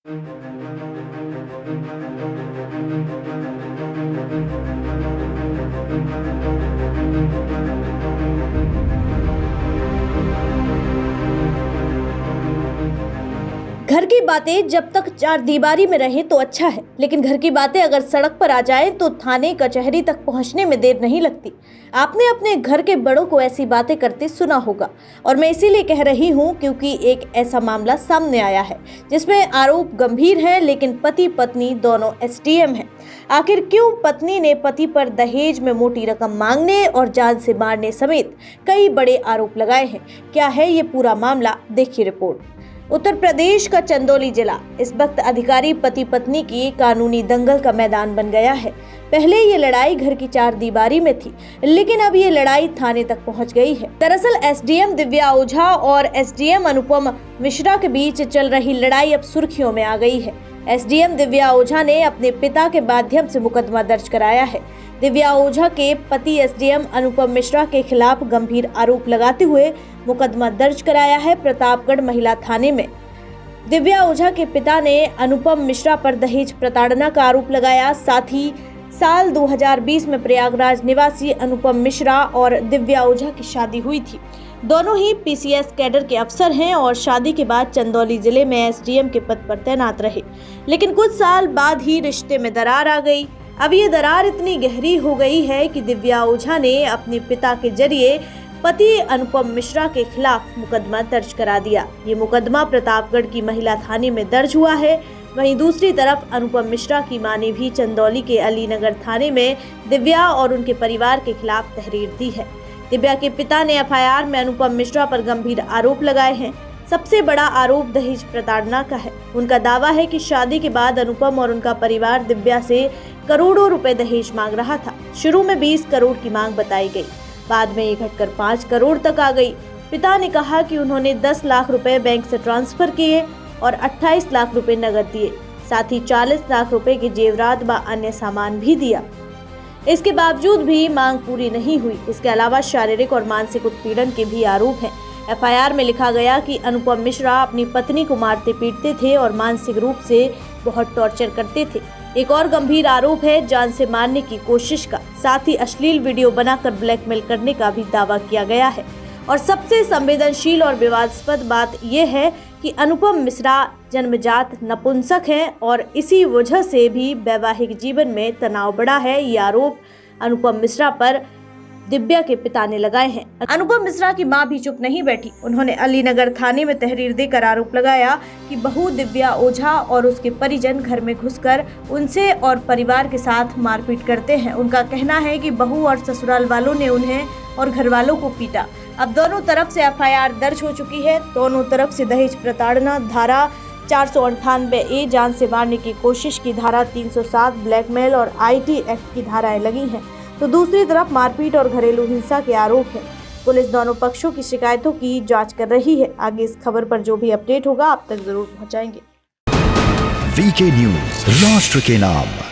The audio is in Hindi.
घर की बातें जब तक चार दीवारी में रहे तो अच्छा है, लेकिन घर की बातें अगर सड़क पर आ जाएं तो थाने कचहरी तक पहुंचने में देर नहीं लगती। आपने अपने घर के बड़ों को ऐसी बातें करते सुना होगा, और मैं इसीलिए कह रही हूं क्योंकि एक ऐसा मामला सामने आया है जिसमें आरोप गंभीर है, लेकिन पति पत्नी दोनों एसडीएम हैं। आखिर क्यों पत्नी ने पति पर दहेज में मोटी रकम मांगने और जान से मारने समेत कई बड़े आरोप लगाए हैं? क्या है ये पूरा मामला, देखिए रिपोर्ट। उत्तर प्रदेश का चंदौली जिला इस वक्त अधिकारी पति पत्नी की कानूनी दंगल का मैदान बन गया है। पहले ये लड़ाई घर की चार दीवारी में थी, लेकिन अब ये लड़ाई थाने तक पहुंच गई है। दरअसल एसडीएम दिव्या ओझा और एसडीएम अनुपम मिश्रा के बीच चल रही लड़ाई अब सुर्खियों में आ गई है। एसडीएम दिव्या ओझा ने अपने पिता के माध्यम से मुकदमा दर्ज कराया है। दिव्या ओझा के पति एसडीएम अनुपम मिश्रा के खिलाफ गंभीर आरोप लगाते हुए मुकदमा दर्ज कराया है प्रतापगढ़ महिला थाने में। दिव्या ओझा के पिता ने अनुपम मिश्रा पर दहेज प्रताड़ना का आरोप लगाया। साथ ही साल 2020 में प्रयागराज निवासी अनुपम मिश्रा और दिव्या ओझा की शादी हुई थी। दोनों ही पीसीएस कैडर के अफसर हैं और शादी के बाद चंदौली जिले में एसडीएम के पद पर तैनात रहे, लेकिन कुछ साल बाद ही रिश्ते में दरार आ गई। अब ये दरार इतनी गहरी हो गई है कि दिव्या ओझा ने अपने पिता के जरिए पति अनुपम मिश्रा के खिलाफ मुकदमा दर्ज करा दिया। ये मुकदमा प्रतापगढ़ की महिला थाने में दर्ज हुआ है। वहीं दूसरी तरफ अनुपम मिश्रा की मां ने भी चंदौली के अलीनगर थाने में दिव्या और उनके परिवार के खिलाफ तहरीर दी है। दिव्या के पिता ने एफआईआर में अनुपम मिश्रा पर गंभीर आरोप लगाए हैं। सबसे बड़ा आरोप दहेज प्रताड़ना का है। उनका दावा है कि शादी के बाद अनुपम और उनका परिवार दिव्या से करोड़ों रुपए दहेज मांग रहा था। शुरू में 20 करोड़ की मांग बताई गई, बाद में ये घटकर 5 करोड़ तक आ गई। पिता ने कहा कि उन्होंने 10 लाख रुपए बैंक से ट्रांसफर किए और 28 लाख रुपए नकद दिए, साथ ही 40 लाख रुपए के जेवरात व अन्य सामान भी दिया। इसके बावजूद भी मांग पूरी नहीं हुई। इसके अलावा शारीरिक और मानसिक उत्पीड़न के भी आरोप हैं। एफआईआर में लिखा गया कि अनुपम मिश्रा अपनी पत्नी को मारते पीटते थे और मानसिक रूप से बहुत टॉर्चर करते थे। एक और गंभीर आरोप है जान से मारने की कोशिश का, साथ ही अश्लील वीडियो बनाकर ब्लैकमेल करने का भी दावा किया गया है। और सबसे संवेदनशील और विवादास्पद बात यह है कि अनुपम मिश्रा जन्मजात नपुंसक हैं और इसी वजह से भी वैवाहिक जीवन में तनाव बढ़ा है। ये आरोप अनुपम मिश्रा पर दिव्या के पिता ने लगाए हैं। अनुपम मिश्रा की मां भी चुप नहीं बैठी। उन्होंने अलीनगर थाने में तहरीर देकर आरोप लगाया कि बहू दिव्या ओझा और उसके परिजन घर में घुसकर उनसे और परिवार के साथ मारपीट करते हैं। उनका कहना है कि बहू और ससुराल वालों ने उन्हें और घर वालों को पीटा। अब दोनों तरफ से एफआईआर दर्ज हो चुकी है। दोनों तरफ से दहेज प्रताड़ना धारा 498A, जान से मारने की कोशिश की धारा 307, ब्लैकमेल और आईटी एक्ट की धाराएं लगी हैं, तो दूसरी तरफ मारपीट और घरेलू हिंसा के आरोप हैं। पुलिस दोनों पक्षों की शिकायतों की जांच कर रही है। आगे इस खबर पर जो भी अपडेट होगा आप तक जरूर पहुंचाएंगे। वीके न्यूज, राष्ट्र के नाम।